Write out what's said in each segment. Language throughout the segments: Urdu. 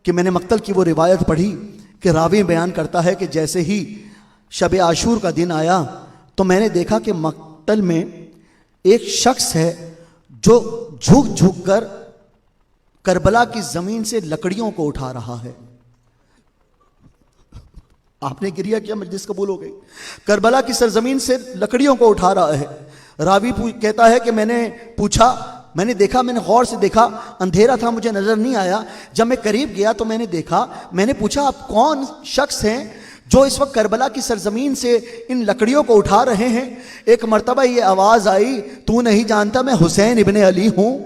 کہ میں نے مقتل کی وہ روایت پڑھی کہ راوی بیان کرتا ہے کہ جیسے ہی شب عاشور کا دن آیا تو میں نے دیکھا کہ مقتل میں ایک شخص ہے جو جھک جھک کر کربلا کی زمین سے لکڑیوں کو اٹھا رہا ہے. آپ نے گریہ کیا، مجلس قبول ہو گئی. کربلا کی سرزمین سے لکڑیوں کو اٹھا رہا ہے. راوی کہتا ہے کہ میں نے پوچھا، میں نے دیکھا، میں نے غور سے دیکھا، اندھیرا تھا مجھے نظر نہیں آیا. جب میں قریب گیا تو میں نے دیکھا، میں نے پوچھا آپ کون شخص ہیں جو اس وقت کربلا کی سرزمین سے ان لکڑیوں کو اٹھا رہے ہیں؟ ایک مرتبہ یہ آواز آئی، تو نہیں جانتا میں حسین ابن علی ہوں.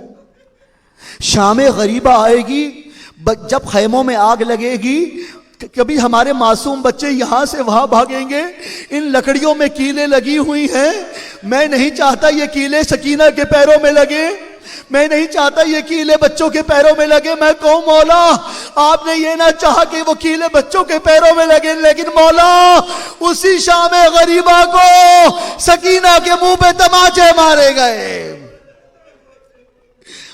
شام غریبہ آئے گی، جب خیموں میں آگ لگے گی، کبھی ہمارے معصوم بچے یہاں سے وہاں بھاگیں گے. ان لکڑیوں میں کیلیں لگی ہوئی ہیں، میں نہیں چاہتا یہ کیلیں سکینہ کے پیروں میں لگے، میں نہیں چاہتا یہ کیلے بچوں کے پیروں میں لگے. میں کہوں مولا آپ نے یہ نہ چاہا کہ وہ کیلے بچوں کے پیروں میں لگے، لیکن مولا اسی شام غریبہ کو سکینہ کے منہ پہ تماچے مارے گئے.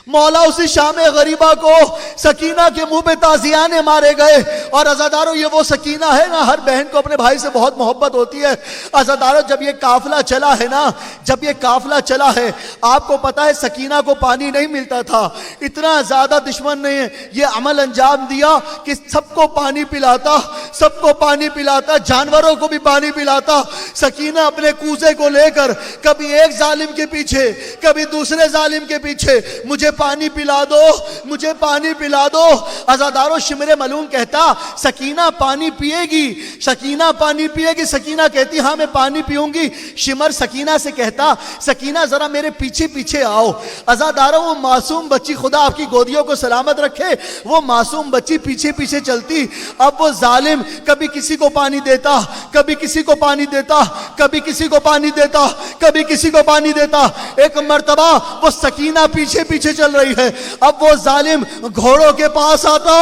مولا اسی شام غریبہ کو سکینہ کے منہ پہ تازیانے مارے گئے. اور عزادارو یہ وہ سکینہ ہے نا، ہر بہن کو اپنے بھائی سے بہت محبت ہوتی ہے. عزادارو جب یہ قافلہ چلا ہے نا، جب یہ قافلہ چلا ہے، آپ کو پتا ہے سکینہ کو پانی نہیں ملتا تھا. اتنا زیادہ دشمن نے یہ عمل انجام دیا کہ سب کو پانی پلاتا، سب کو پانی پلاتا، جانوروں کو بھی پانی پلاتا. سکینہ اپنے کوزے کو لے کر کبھی ایک ظالم کے پیچھے، کبھی دوسرے ظالم کے پیچھے، مجھے پانی پلا دو، مجھے پانی پلا دو. عزادارو شمر ملعون کہتا سکینہ پانی پیے گی، سکینہ پانی پیے گی. سکینہ کہتی ہاں میں پانی پیوں گی. شمر سکینہ سے کہتا سکینہ ذرا میرے پیچھے پیچھے آؤ. عزادارو وہ معصوم بچی، خدا آپ کی گودیوں کو سلامت رکھے، وہ معصوم بچی پیچھے پیچھے چلتی. اب وہ ظالم کبھی کسی کو پانی دیتا، کبھی کسی کو پانی دیتا، کبھی کسی کو پانی دیتا، کبھی کسی کو پانی دیتا. ایک مرتبہ وہ سکینہ پیچھے پیچھے چل رہی ہے، اب وہ ظالم گھوڑوں کے پاس آتا.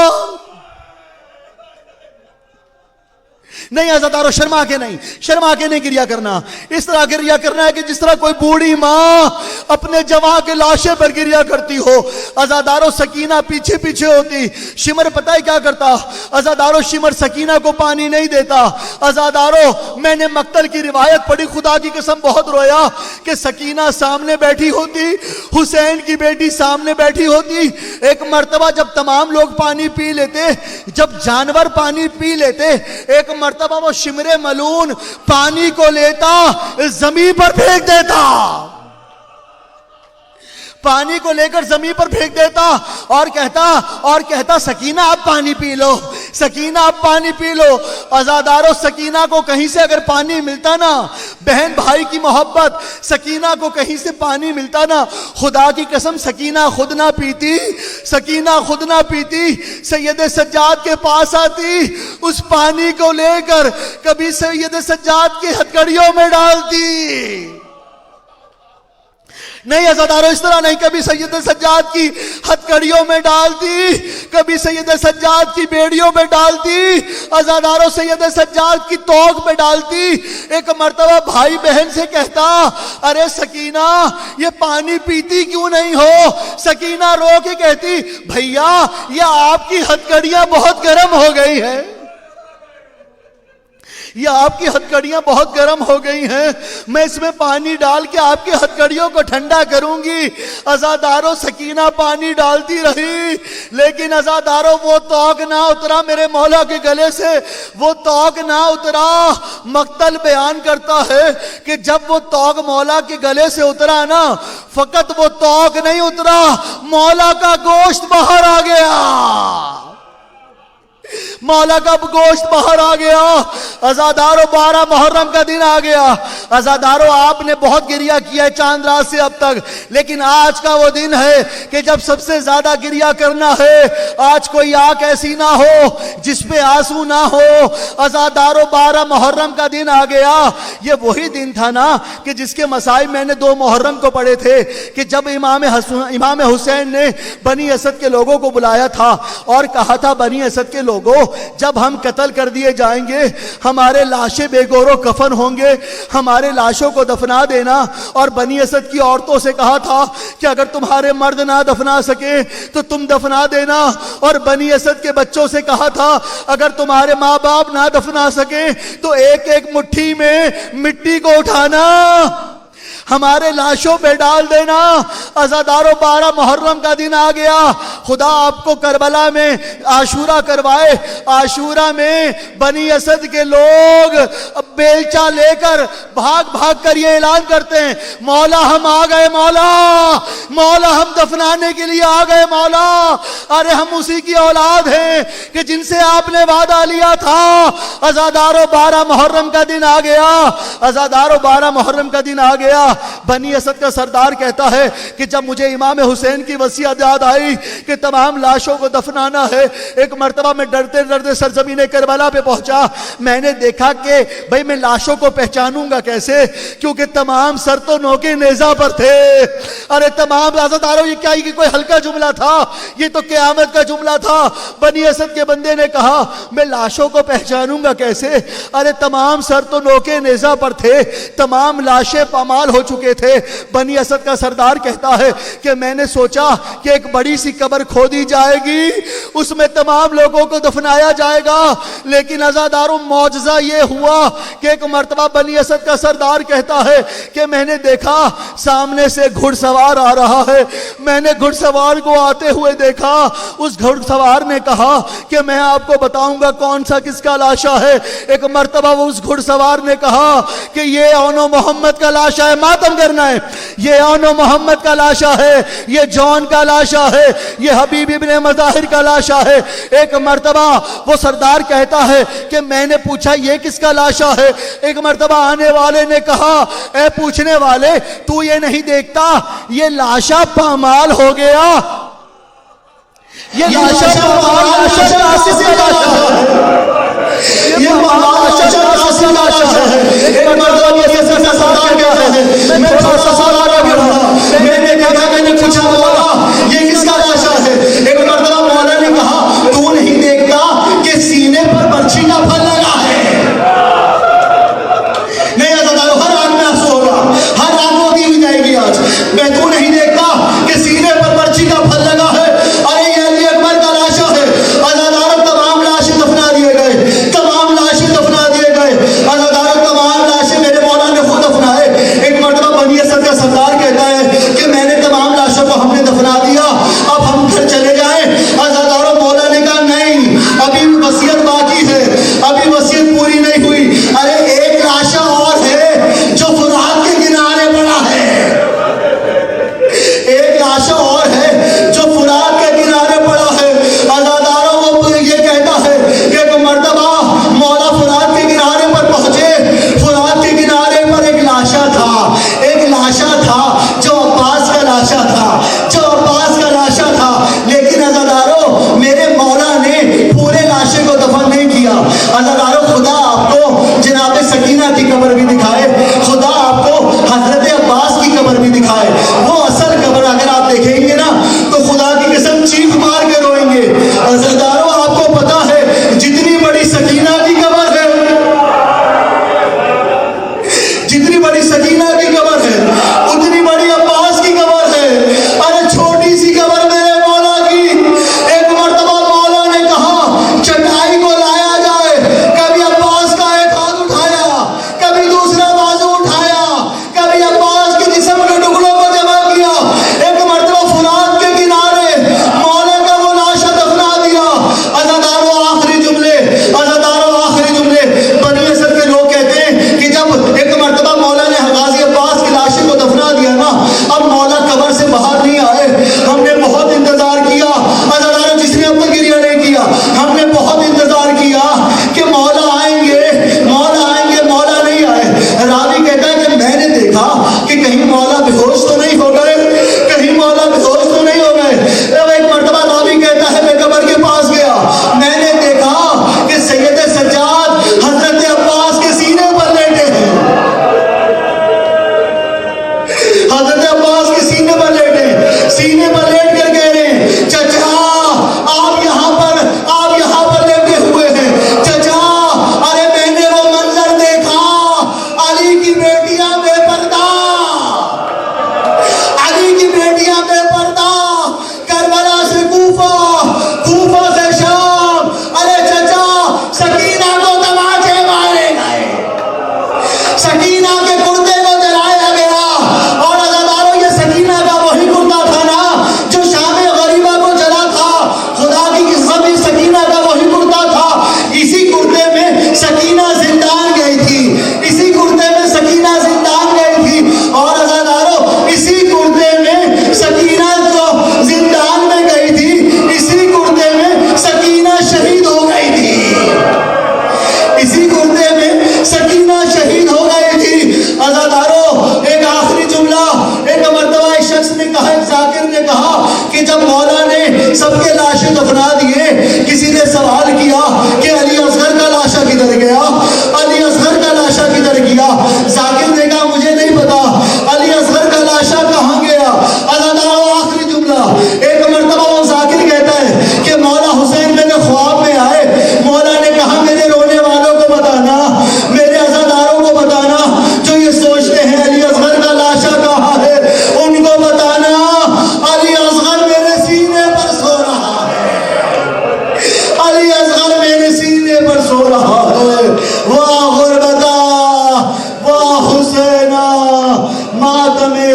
نہیں عزادارو شرما کے نہیں، شرما کے نہیں گریہ کرنا. اس طرح گریہ کرنا ہے کہ جس طرح کوئی بوڑھی ماں اپنے جوان کے لاشے پر گریہ کرتی ہو. عزادارو سکینہ پیچھے پیچھے ہوتی. شمر پتہ ہے کیا کرتا؟ عزادارو شمر سکینہ کو پانی نہیں دیتا. عزادارو میں نے مقتل کی روایت پڑھی، خدا کی قسم بہت رویا کہ سکینہ سامنے بیٹھی ہوتی، حسین کی بیٹی سامنے بیٹھی ہوتی. ایک مرتبہ جب تمام لوگ پانی پی لیتے، جب جانور پانی پی لیتے، ایک مرتبہ وہ شمر ملعون پانی کو لیتا، زمین پر پھینک دیتا، پانی کو لے کر زمین پر پھینک دیتا اور کہتا سکینہ آپ پانی پی لو، سکینہ آپ پانی پی لو. عزادارو سکینہ کو کہیں سے اگر پانی ملتا نا، بہن بھائی کی محبت، سکینہ کو کہیں سے پانی ملتا نا، خدا کی قسم سکینہ خود نہ پیتی، سکینہ خود نہ پیتی، سید سجاد کے پاس آتی، اس پانی کو لے کر کبھی سید سجاد کی ہتھکڑیوں میں ڈالتی. نہیں عزادارو اس طرح نہیں، کبھی سید سجاد کی ہتھکڑیوں میں ڈالتی، کبھی سید سجاد کی بیڑیوں میں ڈالتی، عزادارو سید سجاد کی توق میں ڈالتی. ایک مرتبہ بھائی بہن سے کہتا ارے سکینہ یہ پانی پیتی کیوں نہیں ہو؟ سکینہ رو کے کہتی بھیا یہ آپ کی ہتھکڑیاں بہت گرم ہو گئی ہیں، یہ آپ کی ہتھکڑیاں بہت گرم ہو گئی ہیں، میں اس میں پانی ڈال کے آپ کی ہتھکڑیوں کو ٹھنڈا کروں گی. عزادارو سکینہ پانی ڈالتی رہی، لیکن عزادارو وہ توق نہ اترا میرے مولا کے گلے سے، وہ توق نہ اترا. مقتل بیان کرتا ہے کہ جب وہ توق مولا کے گلے سے اترا نا، فقط وہ توق نہیں اترا، مولا کا گوشت باہر آ گیا، مولا کا گوشت باہر آ گیا. عزادارو 12 محرم کا دن آ گیا. عزادارو آپ نے بہت گریہ کیا ہے چاند رات سے اب تک، لیکن آج کا وہ دن ہے کہ جب سب سے زیادہ گریہ کرنا ہے. آج کوئی آنکھ ایسی نہ ہو جس پہ آنسو نہ ہو. عزادارو 12 محرم کا دن آ گیا. یہ وہی دن تھا نا کہ جس کے مسائب میں نے 2 محرم کو پڑھے تھے کہ جب امام حسین نے بنی اسد کے لوگوں کو بلایا تھا اور کہا تھا بنی اسد کے لوگوں جب ہم قتل کر دیے جائیں گے ہمارے لاشیں بے گور و کفن ہوں گے، ہمارے لاشوں کو دفنا دینا۔ اور بنی اسد کی عورتوں سے کہا تھا کہ اگر تمہارے مرد نہ دفنا سکے تو تم دفنا دینا، اور بنی اسد کے بچوں سے کہا تھا اگر تمہارے ماں باپ نہ دفنا سکے تو ایک ایک مٹھی میں مٹی کو اٹھانا، ہمارے لاشوں پہ ڈال دینا۔ عزاداروں 12 محرم کا دن آ گیا، خدا آپ کو کربلا میں عاشورہ کروائے۔ عاشورہ میں بنی اسد کے لوگ بیلچہ لے کر بھاگ بھاگ کر یہ اعلان کرتے ہیں، مولا ہم آ گئے، مولا مولا ہم دفنانے کے لیے آ گئے مولا، ارے ہم اسی کی اولاد ہیں کہ جن سے آپ نے وعدہ لیا تھا۔ عزاداروں 12 محرم کا دن آ گیا، عزاداروں 12 محرم کا دن آ گیا۔ بنی اسد کا سردار کہتا ہے کہ جب مجھے امام حسین کی وصیت یاد آئی کہ تمام لاشوں کو دفنانا ہے، ایک مرتبہ میں ڈرتے ڈرتے سرزمین کربلا پہ پہنچا۔ میں نے دیکھا کہ بھئی میں لاشوں کو پہچانوں گا کیسے، کیونکہ تمام سر تو نوکے نیزہ پر تھے۔ ارے تمام عزاداروں، یہ کیا یہ کوئی ہلکا جملہ تھا؟ یہ تو قیامت کا جملہ تھا۔ بنی اسد کے بندے نے کہا میں لاشوں کو پہچانوں گا کیسے؟ ارے تمام سر تو نوکے نیزہ پر تھے، تمام لاشیں پامال ہو چکے تھے۔ بنی اسد کا سردار کہتا ہے کہ میں نے سوچا کہ ایک بڑی سی قبر کھودی جائے گی، اس میں تمام لوگوں کو دفنایا جائے گا، لیکن عزاداروں معجزہ یہ ہوا کہ ایک مرتبہ بنی اسد کا سردار کہتا ہے کہ میں نے دیکھا سامنے سے گھڑ سوار آ رہا ہے۔ میں نے گھڑ سوار کو آتے ہوئے دیکھا، اس گھڑ سوار نے کہا کہ میں آپ کو بتاؤں گا کون سا کس کا لاشا ہے۔ ایک مرتبہ وہ اس گھڑ سوار نے کہا کہ یہ اون و محمد کا لاشا ہے، ماتم کرنا ہے، یہ اون و محمد کا لاشا ہے، یہ جون کا لاشا ہے، یہ حبیب ابن مظاہر کا لاشا ہے۔ ایک مرتبہ وہ سردار کہتا ہے کہ میں نے پوچھا یہ کس کا لاشا ہے؟ ایک مرتبہ آنے والے نے کہا اے پوچھنے والے تو یہ نہیں دیکھتا یہ لاشا پامال ہو گیا، یہ لاشا پامال لاشا قاسم کا لاشا ہے، یہ پامال لاشا قاسم کا لاشا ہے۔ ایک مرتبہ یہ سردار کہتا ہے میں تھوڑا سا سوال آگے بڑھا، میں نے کہا میں نے پوچھا مولا یہ کس کا لاشا ہے؟ ایک مرتبہ مولا نے کہا تو نہیں دیکھتا کہ سینے پر برچھی کا پھل لگا ہے؟ نہیں عزاداروں، ہر آنکھ میں آنسو ہوگا، ہر آنکھ روتی ہوئی جائے گی آج۔ میں تو نہیں دیکھتا کہ سینے پر برچھی کا پھل لگا ہے، ارے یہ علی اکبر کا لاشا ہے۔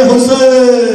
حسین